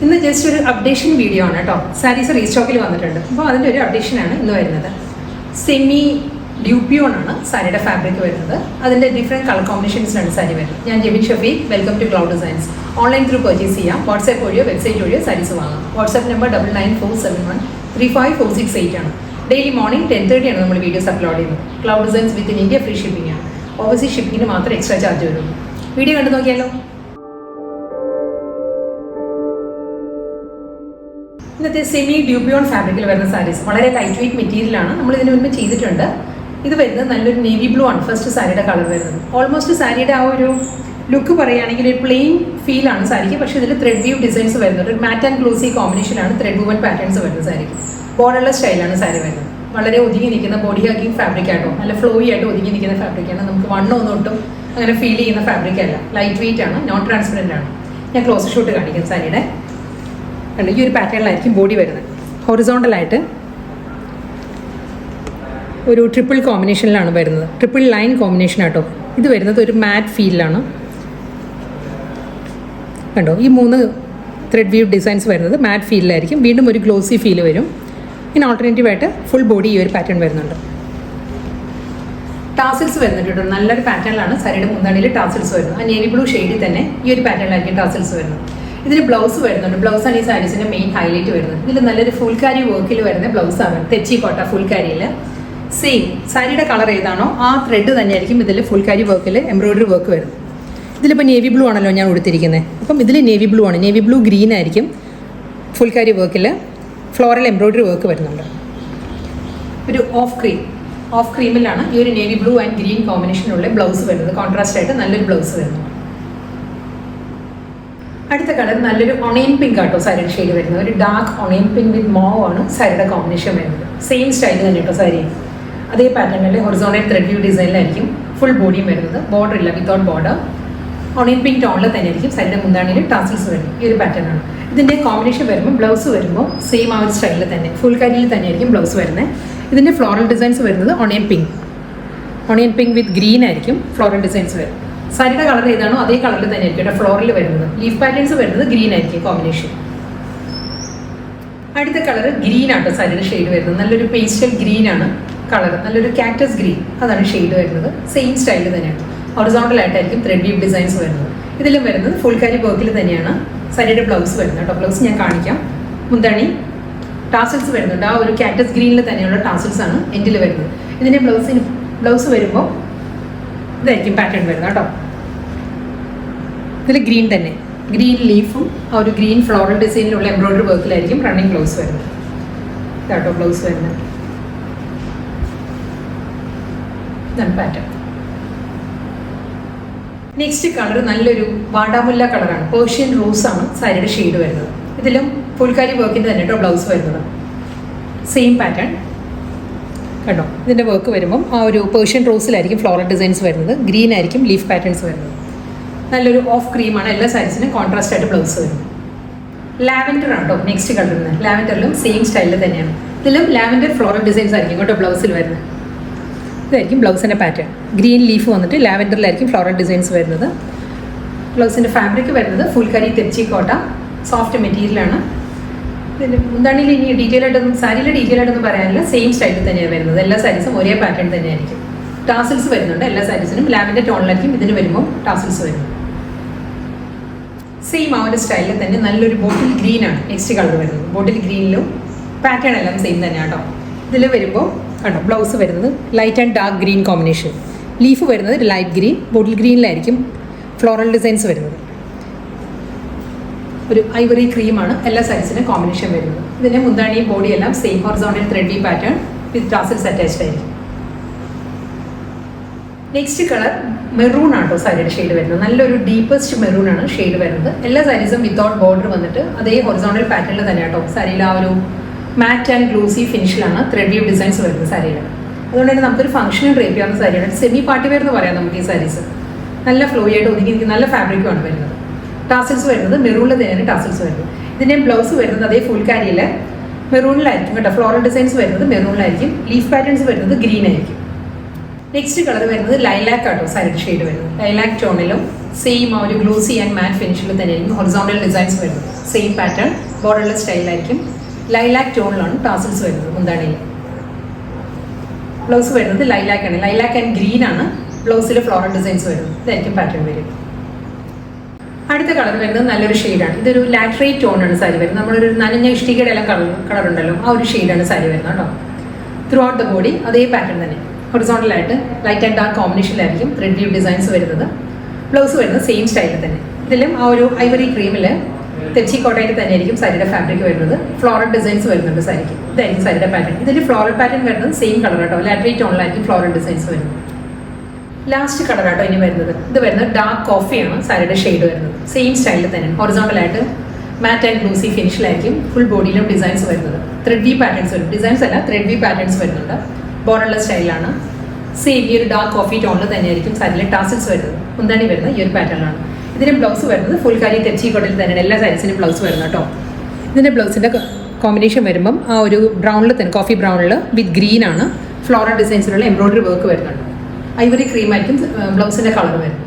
ഇന്ന് ജസ്റ്റ് ഒരു updation video ആണ് കേട്ടോ. സാരീസ് റീസ്റ്റോക്കിൽ വന്നിട്ടുണ്ട്. അപ്പോൾ അതിൻ്റെ ഒരു അപ്ഡേഷനാണ് ഇന്ന് വരുന്നത്. സെമി ഡ്യൂപ്പിയോൺ ആണ് സാരിയുടെ ഫാബ്രിക് വരുന്നത്. അതിൻ്റെ ഡിഫറെൻറ്റ് കളർ കോമ്പിനേഷൻസിലാണ് സാരി വരുന്നത്. ഞാൻ Jebin Shafeeq. Welcome to Cloud Designs. Online through purchase ചെയ്യാം. വാട്സ്ആപ്പ് വഴിയോ വെബ്സൈറ്റ് വഴിയോ സാരീസ് വാങ്ങാം. വാട്സ്ആപ്പ് നമ്പർ 9947135468 ആണ്. ഡെയിലി മോർണിംഗ് 10:30 ആണ് നമ്മൾ വീഡിയോസ് അപ്ലോഡ് ചെയ്യുന്നത്. Cloud designs with in India free shipping ആണ്. ഓവർസീസ് ഷിപ്പിങ്ങിന് മാത്രം എക്സ്ട്രാ ചാർജ് വരുള്ളൂ. വീഡിയോ കണ്ടു നോക്കിയാലോ. ഇന്നത്തെ സെമി ഡ്യൂപ്പിയോൺ ഫാബ്രിക്കിൽ വരുന്ന സാരീസ് വളരെ ലൈറ്റ് വെയിറ്റ് മെറ്റീരിയലാണ്. നമ്മൾ ഇതിന് മുൻപ് ചെയ്തിട്ടുണ്ട്. ഇത് വരുന്നത് നല്ലൊരു നേവി ബ്ലൂ ആണ് ഫസ്റ്റ് സാരിയുടെ കളർ വരുന്നത്. ഓൾമോസ്റ്റ് സാരിയുടെ ആ ഒരു ലുക്ക് പറയുകയാണെങ്കിൽ ഒരു പ്ലെയിൻ ഫീലാണ് സാരിക്ക്. പക്ഷേ ഇതിൽ ത്രെഡ് വ്യൂ ഡിസൈൻസ് വരുന്നുണ്ട്. ഒരു മാറ്റ് ആൻഡ് ഗ്ലൂസി കോമ്പിനേഷനാണ് ത്രെഡ് വുവൻ പാറ്റേൺസ് വരുന്നത് സാരിക്ക്. ബോർഡർലെസ് സ്റ്റൈലാണ് സാരി വരുന്നത്. വളരെ ഒതുങ്ങി നിൽക്കുന്ന ബോഡി ഹാക്കിംഗ് ഫാബ്രിക് ആയിട്ടോ, നല്ല ഫ്ലോയി ആയിട്ട് ഒതുങ്ങി നിൽക്കുന്ന ഫാബ്രിക്കാണ്. നമുക്ക് വണ്ണമൊന്നും ഒട്ടും അങ്ങനെ ഫീൽ ചെയ്യുന്ന ഫാബ്രിക് അല്ല. ലൈറ്റ് വെയിറ്റ് ആണ്, നോൺ ട്രാൻസ്പെറൻ്റ് ആണ്. ഞാൻ ക്ലോസ് ഷോട്ട് കാണിക്കാം സാരിയുടെ. കണ്ടു, ഈ ഒരു പാറ്റേണിലായിരിക്കും ബോഡി വരുന്നത്. ഹൊറിസോണ്ടലായിട്ട് ഒരു ട്രിപ്പിൾ കോമ്പിനേഷനിലാണ് വരുന്നത്. ട്രിപ്പിൾ ലൈൻ കോമ്പിനേഷൻ ആട്ടോ. ഇത് വരുന്നത് ഒരു മാറ്റ് ഫീലിലാണ്. കണ്ടോ, ഈ 3 ത്രെഡ് വ്യൂ ഡിസൈൻസ് വരുന്നത് മാറ്റ് ഫീലിലായിരിക്കും. വീണ്ടും ഒരു ഗ്ലോസി ഫീൽ വരും. ഇനി ഓൾട്ടർനേറ്റീവായിട്ട് ഫുൾ ബോഡി ഈ ഒരു പാറ്റേൺ വരുന്നുണ്ട്. ടാസിൽസ് വരുന്നുണ്ട്. നല്ലൊരു പാറ്റേണിലാണ് സാരിയുടെ മുന്താണിയിൽ ടാസിൽസ് വരുന്നത്. ആ നേവി ബ്ലൂ ഷെയ്ഡിൽ തന്നെ ഈ ഒരു പാറ്റേണിലായിരിക്കും ടാസിൽസ് വരുന്നത്. ഇതിന് ബ്ലൗസ് വരുന്നുണ്ട്. ബ്ലൗസാണ് ഈ സാരീസിൻ്റെ മെയിൻ ഹൈലൈറ്റ് വരുന്നത്. ഇതിൽ നല്ലൊരു ഫുൾക്കാരി വർക്കിൽ വരുന്ന ബ്ലൗസാണ്. തെച്ചിക്കോട്ട ഫുൾക്കാരിയിൽ സെയിം സാരിയുടെ കളർ ഏതാണോ ആ ത്രെഡ് തന്നെയായിരിക്കും ഇതിൽ ഫുൾക്കാരി വർക്കിൽ എംബ്രോയിഡറി വർക്ക് വരുന്നത്. ഇതിലിപ്പോൾ നേവി ബ്ലൂ ആണല്ലോ ഞാൻ കൊടുത്തിരിക്കുന്നത്. അപ്പം ഇതിൽ നേവി ബ്ലൂ ആണ്. നേവി ബ്ലൂ ഗ്രീൻ ആയിരിക്കും ഫുൾക്കാരി വർക്കിൽ ഫ്ലോറൽ എംബ്രോയിഡറി വർക്ക് വരുന്നുണ്ട്. ഒരു ഓഫ് ക്രീമിലാണ് ഈ ഒരു നേവി ബ്ലൂ ആൻഡ് ഗ്രീൻ കോമ്പിനേഷനുള്ള ബ്ലൗസ് വരുന്നത്. കോൺട്രാസ്റ്റ് ആയിട്ട് നല്ലൊരു ബ്ലൗസ് വരുന്നു. അടുത്ത കളർ നല്ലൊരു ഒണിയൻ പിങ്ക് ആട്ടോ സാരിയുടെ ഷെയ്ഡ് വരുന്നത്. ഒരു ഡാർക്ക് ഒണിയൻ പിങ്ക് വിത്ത് മോവ് ആണ് സാരിയുടെ കോമ്പിനേഷൻ വരുന്നത്. സെയിം സ്റ്റൈൽ തന്നെ കേട്ടോ സാരി. അതേ പാറ്റേണിൽ ഹൊറിസോണ്ടൽ ത്രെഡ് വ്യൂ ഡിസൈനിലായിരിക്കും ഫുൾ ബോഡിയും വരുന്നത്. ബോർഡർ ഇല്ല, വിത്തൗട്ട് ബോർഡർ. ഒണിയൻ പിങ്ക് ടോണിൽ തന്നെ ആയിരിക്കും സാരിയുടെ മുന്താണിയിൽ ടാസിൽസ് വരുന്നത്. ഈ ഒരു പാറ്റേണാണ്. ഇതിൻ്റെ കോമ്പിനേഷൻ വരുമ്പോൾ ബ്ലൗസ് വരുമ്പോൾ സെയിം ആ ഒരു സ്റ്റൈലിൽ തന്നെ ഫുൾ കരിയിൽ തന്നെ ആയിരിക്കും ബ്ലൗസ് വരുന്നത്. ഇതിൻ്റെ ഫ്ലോറൽ ഡിസൈൻസ് വരുന്നത് ഒണിയൻ പിങ്ക് വിത്ത് ഗ്രീൻ ആയിരിക്കും ഫ്ലോറൽ ഡിസൈൻസ് വരുന്നത്. സാരിയുടെ കളർ ഏതാണോ അതേ കളറിൽ തന്നെ ആയിരിക്കും കേട്ടോ ഫ്ലോറിൽ വരുന്നത്. ലീഫ് പാറ്റേൺസ് വരുന്നത് ഗ്രീൻ ആയിരിക്കും കോമ്പിനേഷൻ. അടുത്ത കളർ ഗ്രീൻ ആട്ടോ സാരിയുടെ ഷെയ്ഡ് വരുന്നത്. നല്ലൊരു പേസ്റ്റൽ ഗ്രീൻ ആണ് കളർ. നല്ലൊരു കാക്ടസ് ഗ്രീൻ അതാണ് ഷെയ്ഡ് വരുന്നത്. സെയിം സ്റ്റൈലിൽ തന്നെയാണ്. ഹൊറിസോണ്ടൽ ആയിട്ടായിരിക്കും ത്രെഡ് വീവ് ഡിസൈൻസ് വരുന്നത്. ഇതിലും വരുന്നത് ഫുൾക്കാരി വർക്കിൽ തന്നെയാണ് സാരിയുടെ ബ്ലൗസ് വരുന്നത് കേട്ടോ. ബ്ലൗസ് ഞാൻ കാണിക്കാം. മുന്താണി ടാസിൽസ് വരുന്നുണ്ട്. ആ ഒരു കാക്ടസ് ഗ്രീനിൽ തന്നെയുള്ള ടാസിൽസ് ആണ് എൻഡിൽ വരുന്നത്. ഇതിൻ്റെ ബ്ലൗസ് വരുമ്പോൾ ഇതായിരിക്കും പാറ്റേൺ വരുന്നത് കേട്ടോ. ഇതിൽ ഗ്രീൻ തന്നെ, ഗ്രീൻ ലീഫും ആ ഒരു ഗ്രീൻ ഫ്ലോറൽ ഡിസൈനിലുള്ള എംബ്രോയിഡറി വർക്കിലായിരിക്കും റണ്ണിങ് ബ്ലൗസ് വരുന്നത്. ഇതാട്ടോ ബ്ലൗസ് വരുന്നത്. ഇതാണ് പാറ്റേൺ. നെക്സ്റ്റ് കളർ നല്ലൊരു വാടാമുല്ല കളറാണ്. പേർഷ്യൻ റോസ് ആണ് സാരിയുടെ ഷെയ്ഡ് വരുന്നത്. ഇതിലും ഫുൾക്കാരി വർക്കിൻ്റെ തന്നെ കേട്ടോ ബ്ലൗസ് വരുന്നത്. സെയിം പാറ്റേൺ കേട്ടോ. ഇതിൻ്റെ വർക്ക് വരുമ്പം ആ ഒരു പേർഷ്യൻ റോസിലായിരിക്കും ഫ്ലോറൽ ഡിസൈൻസ് വരുന്നത്. ഗ്രീൻ ആയിരിക്കും ലീഫ് പാറ്റേൺസ് വരുന്നത്. നല്ലൊരു ഓഫ് ക്രീമാണ്. എല്ലാ സാരീസിനും കോൺട്രാസ്റ്റ് ആയിട്ട് ബ്ലൗസ് വരുന്നത്. ലാവൻഡർ ആണ് കേട്ടോ നെക്സ്റ്റ് കളറിൽ നിന്ന്. ലാവൻഡറിലും സെയിം സ്റ്റൈലിൽ തന്നെയാണ്. ഇതിലും ലാവൻഡർ ഫ്ലോറൽ ഡിസൈൻസ് ആയിരിക്കും കേട്ടോ ബ്ലൗസിൽ വരുന്നത്. ഇതായിരിക്കും ബ്ലൗസിൻ്റെ പാറ്റേൺ. ഗ്രീൻ ലീഫ് വന്നിട്ട് ലാവൻഡറിലായിരിക്കും ഫ്ലോറൽ ഡിസൈൻസ് വരുന്നത്. ബ്ലൗസിൻ്റെ ഫാബ്രിക് വരുന്നത് ഫുൾക്കാരി തെച്ചിക്കോട്ട സോഫ്റ്റ് മെറ്റീരിയലാണ്. ഇതിൻ്റെ മുന്താണിയിൽ ഇനി സാരിയിലെ ഡീറ്റെയിൽ ആയിട്ടൊന്നും പറയാനില്ല. സെയിം സ്റ്റൈലിൽ തന്നെയാണ് വരുന്നത്. എല്ലാ സാരീസും ഒരേ പാറ്റേൺ തന്നെയായിരിക്കും. ടാസിൽസ് വരുന്നുണ്ട് എല്ലാ സാരീസിനും. ലാവൻഡർ ടോണിലായിരിക്കും ഇതിന് വരുമ്പോൾ ടാസിൽസ് വരുന്നത്. സെയിം ആ ഒരു സ്റ്റൈലിൽ തന്നെ നല്ലൊരു ബോട്ടിൽ ഗ്രീൻ ആണ് നെക്സ്റ്റ് കളർ വരുന്നത്. ബോട്ടിൽ ഗ്രീനിലും പാറ്റേൺ എല്ലാം സെയിം തന്നെയാണ് കേട്ടോ. ഇതിൽ വരുമ്പോൾ കണ്ടോ ബ്ലൗസ് വരുന്നത് light and dark green combination. Leaf വരുന്നത് ലൈറ്റ് ഗ്രീൻ. ബോട്ടിൽ ഗ്രീനിലായിരിക്കും ഫ്ലോറൽ ഡിസൈൻസ് വരുന്നത്. ഒരു ഐവറി ക്രീമാണ് എല്ലാ സൈസിനും കോമ്പിനേഷൻ വരുന്നത്. ഇതിൻ്റെ മുന്താണിയും ബോഡിയെല്ലാം same horizontal thread weave pattern with tassels attached ആയിരിക്കും. നെക്സ്റ്റ് കളർ മെറൂൺ ആട്ടോ സാരിയുടെ ഷെയ്ഡ് വരുന്നത്. നല്ലൊരു ഡീപ്പസ്റ്റ് മെറൂൺ ആണ് ഷെയ്ഡ് വരുന്നത്. എല്ലാ സാരീസും വിത്തൗട്ട് ബോർഡർ വന്നിട്ട് അതേ ഹൊറിസോണ്ടൽ പാറ്റേണിൽ തന്നെ കേട്ടോ. സാരിയിൽ ആ ഒരു മാറ്റ് ആൻഡ് ഗ്ലൂസി ഫിനിഷിലാണ് ത്രെഡ് വീവ് ഡിസൈൻസ് വരുന്നത് സാരിയിൽ. അതുകൊണ്ട് തന്നെ നമുക്കൊരു ഫംഗ്ഷനും ഡ്രേപ്പ് ചെയ്യാവുന്ന സാരിയാണ്. സെമി പാർട്ടി വെയർ എന്ന് പറയാം നമുക്ക് ഈ സാരീസ്. നല്ല ഫ്ലോയി ആയിട്ട് ഒതുങ്ങി നല്ല ഫാബ്രിക്കുമാണ് വരുന്നത്. ടാസിൽസ് വരുന്നത് മെറൂണിൽ തന്നെയാണ് ടാസിൽസ് വരുന്നത്. ഇതിൻ്റെ ബ്ലൗസ് വരുന്നത് അതേ ഫുൾക്കാരിയിൽ മെറൂണിലായിരിക്കും കേട്ടോ. ഫ്ലോറൽ ഡിസൈൻസ് വരുന്നത് മെറൂണിലായിരിക്കും. ലീഫ് പാറ്റേൺസ് വരുന്നത് ഗ്രീൻ ആയിരിക്കും. നെക്സ്റ്റ് കളർ വരുന്നത് ലൈലാക്ക് ആട്ടോ സാരിയുടെ ഷെയ്ഡ് വരുന്നത്. ലൈലാക്ക് ടോണിലും സെയിം ആ ഒരു ഗ്ലൂസി ആൻഡ് മാറ്റ് ഫിനിഷിലും തന്നെയായിരിക്കും ഹൊറിസോണ്ടൽ ഡിസൈൻസ് വരുന്നത്. സെയിം പാറ്റേൺ, ബോർഡർലെസ് സ്റ്റൈലായിരിക്കും. ലൈലാക്ക് ടോണിലാണ് ടാസിൽസ് വരുന്നത് മുന്താണിയിൽ. ബ്ലൗസ് വരുന്നത് ലൈലാക്ക് ആണ്. ലൈലാക്ക് ആൻഡ് ഗ്രീൻ ആണ് ബ്ലൗസിൽ ഫ്ലോറൽ ഡിസൈൻസ് വരുന്നത്. ഇതായിരിക്കും പാറ്റേൺ വരും. അടുത്ത കളർ വരുന്നത് നല്ലൊരു ഷെയ്ഡാണ്. ഇതൊരു ലാറ്ററേറ്റ് ടോണാണ് സാരി വരുന്നത്. നമ്മളൊരു നനഞ്ഞ ഇഷ്ടികയുടെ എല്ലാം കളർ ഉണ്ടല്ലോ, ആ ഒരു ഷെയ്ഡാണ് സാരി വരുന്നത് കേട്ടോ. ത്രൂ ഔട്ട് ദ ബോഡി അതേ പാറ്റേൺ തന്നെ, ഹൊറിസോണ്ടലായിട്ട് ലൈറ്റ് ആൻഡ് ഡാർക്ക് കോമ്പിനേഷനിലായിരിക്കും ത്രെഡ് വീവ് ഡിസൈൻസ് വരുന്നത്. ബ്ലൗസ് വരുന്നത് സെയിം സ്റ്റൈലിൽ തന്നെ. ഇതിലും ആ ഒരു ഐവറി ക്രീമിൽ തെച്ചി കോട്ടയിൽ തന്നെ ആയിരിക്കും സാരിയുടെ ഫാബ്രിക് വരുന്നത്. ഫ്ലോറൽ ഡിസൈൻസ് വരുന്നുണ്ട് സാരിക്ക്. ഇതായിരിക്കും സാരിയുടെ പാറ്റേൺ. ഇതിൽ ഫ്ലോറൽ പാറ്റേൺ വരുന്നത് സെയിം കളർ കേട്ടോ, ലാറ്ററേറ്റ് ടോണിലായിരിക്കും ഫ്ലോറൽ ഡിസൈൻസ് വരുന്നത്. ലാസ്റ്റ് കളറാട്ടോ ഇനി വരുന്നത്. ഇത് വരുന്നത് ഡാർക്ക് കോഫിയാണ് സാരിയുടെ ഷെയ്ഡ് വരുന്നത്. സെയിം സ്റ്റൈലിൽ തന്നെ ഹൊറിസോണ്ടലായിട്ട് മാറ്റ് ആൻഡ് ഗ്ലൂസി ഫിനിഷിലായിരിക്കും ഫുൾ ബോഡിയിലും ഡിസൈൻസ് വരുന്നത്. ത്രെഡ് വി പാറ്റേൺസ് വരും. ഡിസൈൻസ് അല്ല, ത്രെഡ് വി പാറ്റേൺസ് വരുന്നുണ്ട്. ബോർഡർലെസ് സ്റ്റൈലാണ്. സെയിം ഈ ഒരു ഡാർക്ക് കോഫി ടോണിൽ തന്നെയായിരിക്കും സാരിയിലെ ടാസിൽസ് വരുന്നത്. മുന്താണി വരുന്നത് ഈ ഒരു പാറ്റേണിലാണ്. ഇതിന് ബ്ലൗസ് വരുന്നത് ഫുൾക്കാരി തെച്ചി കോട്ടയിൽ തന്നെയാണ് എല്ലാ സാരീസിനും ബ്ലൗസ് വരുന്നത് കേട്ടോ. ഇതിൻ്റെ ബ്ലൗസിൻ്റെ കോമ്പിനേഷൻ വരുമ്പം ആ ഒരു ബ്രൗണിൽ തന്നെ, കോഫി ബ്രൗണിൽ വിത്ത് ഗ്രീൻ ആണ്. ഫ്ലോറൽ ഡിസൈൻസിലുള്ള എംബ്രോയിഡറി വർക്ക് വരുന്നുണ്ട്. ഐവറി ക്രീം ആയിരിക്കും ബ്ലൗസിൻ്റെ കളർ വരുന്നത്.